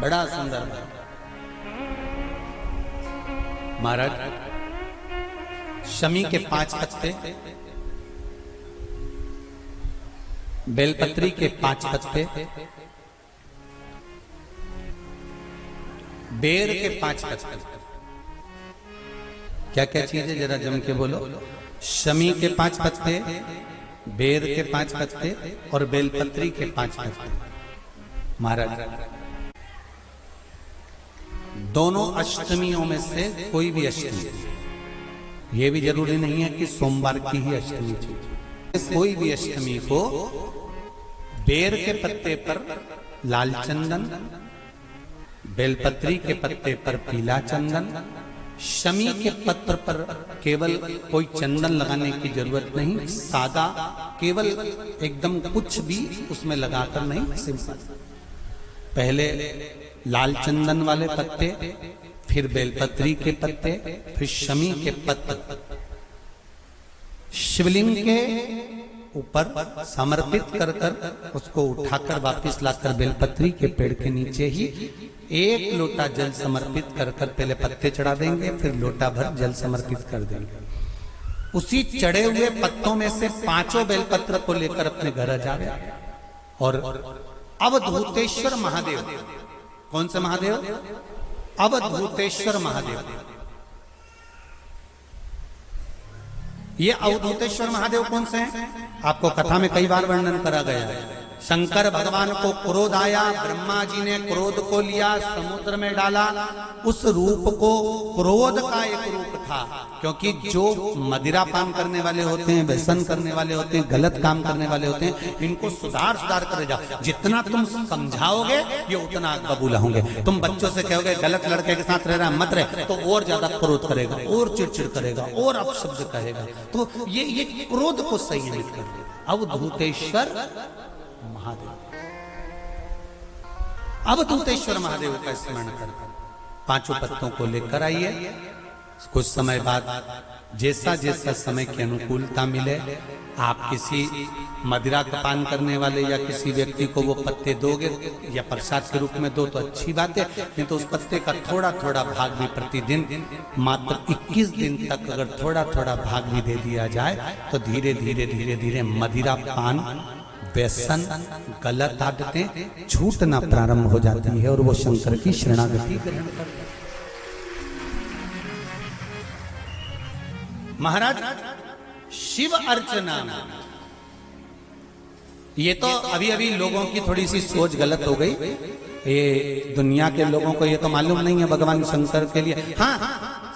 बड़ा सुंदर महाराज। शमी के 5 पत्ते, बेलपत्री के 5 पत्ते, बेर के 5 पत्ते। क्या क्या चीज है जरा जम के बोलो। शमी के 5 पत्ते, बेर के 5 पत्ते और बेलपत्री के 5 पत्ते। महाराज दोनों अष्टमियों में से कोई भी अष्टमी, ये भी जरूरी नहीं है कि सोमवार की ही अष्टमी थी। कोई भी अष्टमी को बेर के पत्ते पर लाल चंदन, बेलपत्री के पत्ते पर पीला चंदन, शमी के पत्र पर केवल कोई चंदन लगाने की जरूरत नहीं, सादा केवल एकदम कुछ भी उसमें लगाकर नहीं, सिंपल। पहले लाल चंदन वाले पत्ते, फिर बेलपत्री के पत्ते, फिर शमी के पत्ते शिवलिंग के ऊपर समर्पित कर कर उसको उठाकर वापस लाकर बेलपत्री के पेड़ के नीचे ही 1 लोटा जल समर्पित कर कर पहले पत्ते चढ़ा देंगे, फिर लोटा भर जल समर्पित कर देंगे। उसी चढ़े हुए पत्तों में से 5 बेलपत्र को लेकर अपने घर आ जावे और अवधूतेश्वर महादेव, कौन से महादेव? अवधूतेश्वर महादेव। ये अवधूतेश्वर महादेव कौन से हैं? आपको कथा में कई बार वर्णन करा गया है। शंकर भगवान को क्रोध आया, ब्रह्मा जी ने क्रोध को लिया, समुद्र में डाला। उस रूप को क्रोध का एक रूप था, क्योंकि जो मदिरा पान करने वाले होते हैं, व्यसन करने वाले होते हैं, गलत काम करने वाले होते हैं, इनको सुधार करे जाओ। जितना तुम समझाओगे ये उतना कबूल होंगे। तुम बच्चों से कहोगे गलत लड़के के साथ रह रहा मत रहे, तो और ज्यादा क्रोध करेगा, और चिड़चिड़ करेगा, और अपशब्द कहेगा। तो ये क्रोध को संयमित कर देगा। अवधूतेश्वर महादेव, अवधूतेश्वर महादेव का स्मरण कर 5 पत्तों को लेकर आइए। कुछ समय बाद जैसा जैसा समय की अनुकूलता मिले, आप किसी मदिरा का पान करने वाले या किसी व्यक्ति को वो पत्ते दोगे या प्रसाद के रूप में दो तो अच्छी बात है, नहीं तो उस पत्ते का थोड़ा थोड़ा भाग भी प्रतिदिन मात्र 21 दिन तक अगर थोड़ा थोड़ा भाग भी दे दिया जाए तो धीरे धीरे धीरे धीरे मदिरा पान, व्यसन, गलत आदतें छूटना प्रारंभ हो जाती है और वो शंकर की शरणागति ग्रहण करते हैं। महाराज शिव अर्चना, ये तो अभी अभी लोगों की थोड़ी सी सोच गलत हो गई। ये दुनिया के लोगों को ये तो मालूम नहीं है भगवान शंकर के लिए। हाँ,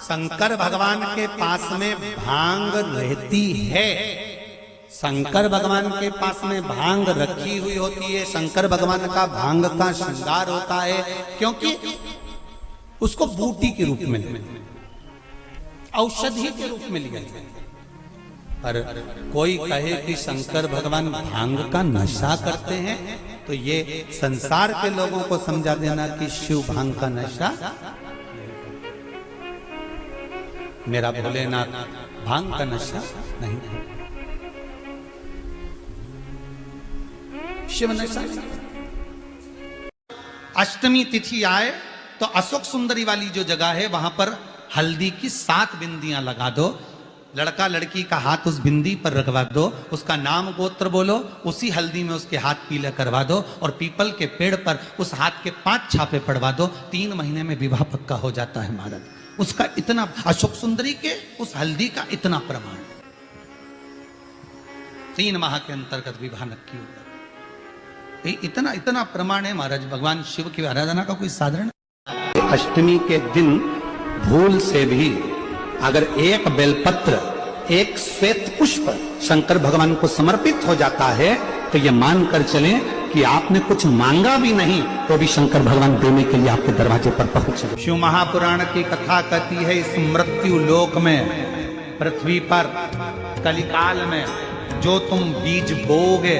शंकर भगवान के पास में भांग रहती है, शंकर भगवान के पास में भांग रखी हुई होती है। शंकर भगवान का भांग का श्रृंगार होता है, क्योंकि उसको बूटी के रूप में, औषधि के रूप में लिया जाए। पर कोई कहे कि शंकर भगवान भांग का नशा करते हैं, तो ये संसार के लोगों को समझा देना कि शिव भांग का नशा, मेरा भोलेनाथ भांग का नशा नहीं है, शिव नशा नहीं। अष्टमी तिथि आए तो अशोक सुंदरी वाली जो जगह है वहां पर हल्दी की 7 बिंदियां लगा दो, लड़का लड़की का हाथ उस बिंदी पर रखवा दो, उसका नाम गोत्र बोलो, उसी हल्दी में उसके हाथ पीला करवा दो और पीपल के पेड़ पर उस हाथ के 5 छापे पड़वा दो। 3 महीने में विवाह पक्का हो जाता है महाराज। उसका इतना, अशोक सुंदरी के उस हल्दी का इतना प्रमाण, 3 माह के अंतर्गत विवाह नक्की होगा। इतना इतना प्रमाण है महाराज। भगवान शिव की आराधना का कोई साधारण। अष्टमी के दिन भूल से भी अगर एक बेलपत्र, एक श्वेत पुष्प शंकर भगवान को समर्पित हो जाता है तो ये मानकर चलें कि आपने कुछ मांगा भी नहीं तो भी शंकर भगवान देने के लिए आपके दरवाजे पर पहुंचे। शिव महापुराण की कथा कहती है, इस मृत्यु लोक में, पृथ्वी पर कलिकाल में जो तुम बीज बोओगे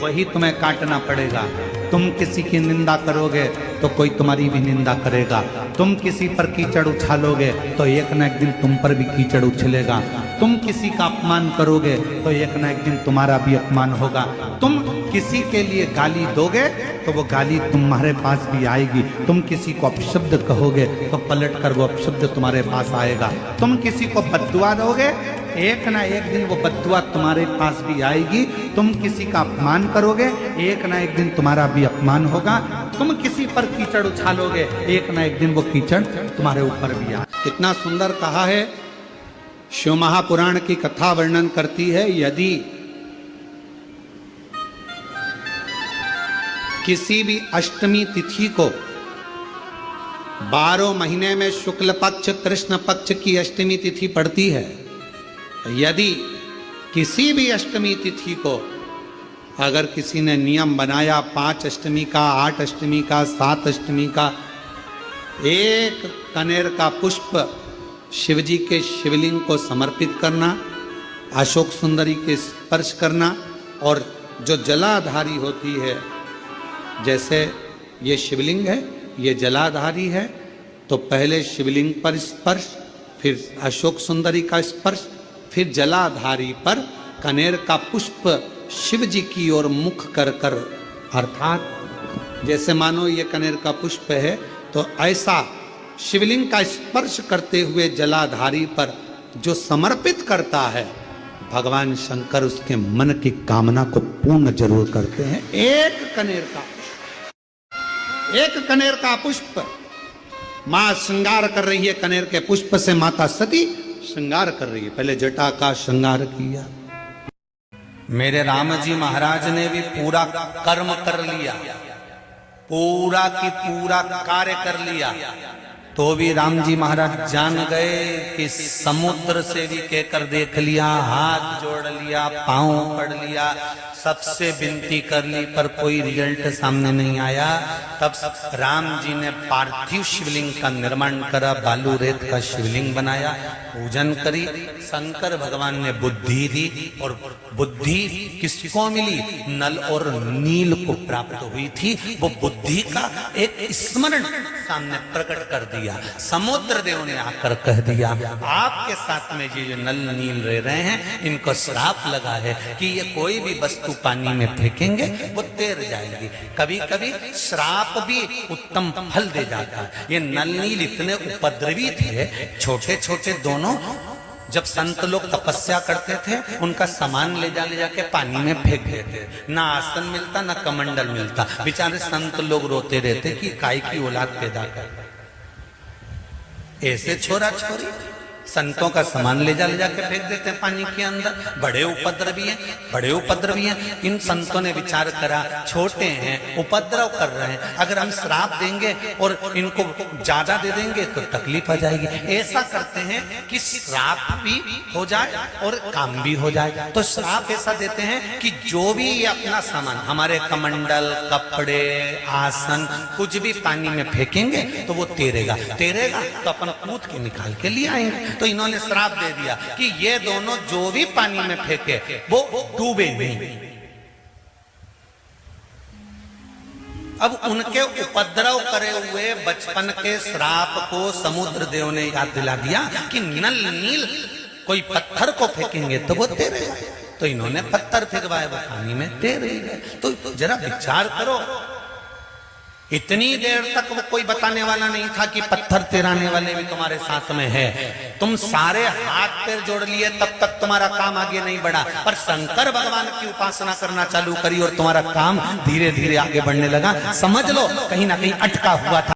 वही तुम्हें काटना पड़ेगा। तुम किसी की निंदा करोगे तो कोई तुम्हारी भी निंदा करेगा। तुम किसी पर कीचड़ उछालोगे तो एक न एक दिन तुम पर भी कीचड़ उछलेगा। तुम किसी का अपमान करोगे तो एक न एक दिन तुम्हारा भी अपमान होगा। तुम किसी के लिए गाली दोगे तो वो गाली तुम्हारे पास भी आएगी। तुम किसी को अपशब्द कहोगे तो पलट कर वो अपशब्द तुम्हारे पास आएगा। तुम किसी को बद्दुआ दोगे, एक ना एक दिन वो बद्दुआ तुम्हारे पास भी आएगी। तुम किसी का अपमान करोगे, एक ना एक दिन तुम्हारा भी अपमान होगा। तुम किसी पर कीचड़ उछालोगे, एक ना एक दिन वो कीचड़ तुम्हारे ऊपर भी आएगा। कितना सुंदर कहा है। शिव महापुराण की कथा वर्णन करती है, यदि किसी भी अष्टमी तिथि को 12 महीने में शुक्ल पक्ष कृष्ण पक्ष की अष्टमी तिथि पड़ती है, यदि किसी भी अष्टमी तिथि को अगर किसी ने नियम बनाया 5 अष्टमी का, 8 अष्टमी का, 7 अष्टमी का, एक कनेर का पुष्प शिवजी के शिवलिंग को समर्पित करना, अशोक सुंदरी के स्पर्श करना, और जो जलाधारी होती है, जैसे ये शिवलिंग है, ये जलाधारी है, तो पहले शिवलिंग पर स्पर्श, फिर अशोक सुंदरी का स्पर्श, फिर जलाधारी पर कनेर का पुष्प शिव जी की ओर मुख कर कर, अर्थात जैसे मानो ये कनेर का पुष्प है तो ऐसा शिवलिंग का स्पर्श करते हुए जलाधारी पर जो समर्पित करता है, भगवान शंकर उसके मन की कामना को पूर्ण जरूर करते हैं। एक कनेर का पुष्प मां श्रृंगार कर रही है, कनेर के पुष्प से माता सती श्रृंगार कर रही है। पहले जटा का श्रृंगार किया। मेरे राम जी महाराज ने भी पूरा कर्म कर लिया, पूरा की पूरा कार्य कर लिया, तो भी राम जी महाराज जान गए कि समुद्र से भी कहकर देख लिया, हाथ जोड़ लिया, पांव पड़ लिया, सबसे विनती कर ली, पर कोई रिजल्ट सामने नहीं आया। तब राम जी ने पार्थिव शिवलिंग का निर्माण करा, बालू रेत का शिवलिंग बनाया, पूजन करी। शंकर भगवान ने बुद्धि दी, और बुद्धि किसको मिली? नल और नील को प्राप्त हुई थी। वो बुद्धि का एक स्मरण सामने प्रकट कर दिया। समुद्र देव ने आकर कह दिया, आपके साथ में ये जो नल नील रह रहे हैं, इनको श्राप लगा है कि ये कोई भी वस्तु पानी में फेंकेंगे वो तैर जाएगी। कभी कभी श्राप भी उत्तम फल दे जाता है। ये नल नील इतने उपद्रवी थे, छोटे छोटे दोनों। जब संत लोग तपस्या करते थे, उनका सामान ले जाके पानी में फेंक देते, ना आसन मिलता ना कमंडल मिलता। बेचारे संत लोग रोते रहते कि काय की औलाद पैदा कर, ऐसे छोरा छोरी संतों का सामान ले जाके फेंक देते हैं पानी के अंदर। बड़े उपद्रवी हैं। इन संतों ने विचार करा, छोटे हैं, उपद्रव कर रहे हैं, अगर हम श्राप देंगे और इनको ज्यादा दे देंगे तो तकलीफ आ जाएगी। ऐसा करते हैं कि श्राप भी हो जाए और काम भी हो जाए। तो श्राप ऐसा देते हैं कि जो भी ये अपना सामान, हमारे कमंडल, कपड़े, आसन, कुछ भी पानी में फेंकेंगे तो वो तैरेगा तो अपन कूद के निकाल के लिए आएंगे। तो इन्होंने श्राप दे दिया कि ये दोनों जो भी पानी में फेंके वो डूबे नहीं। अब उनके उपद्रव करे हुए बचपन के श्राप को समुद्र देव ने याद दिला दिया कि नल नील कोई पत्थर को फेंकेंगे तो वो तैरेगा। तो इन्होंने पत्थर फेंकवाए, वो पानी में तैर गए। तो जरा विचार करो, इतनी देर तक वो कोई बताने वाला नहीं था कि पत्थर तैराने वाले भी तुम्हारे साथ में है। तुम सारे हाथ पैर जोड़ लिए, तब तक तुम्हारा काम आगे नहीं बढ़ा। पर शंकर भगवान की उपासना करना चालू करी और तुम्हारा काम धीरे धीरे आगे बढ़ने लगा। समझ लो कहीं ना कहीं अटका हुआ था।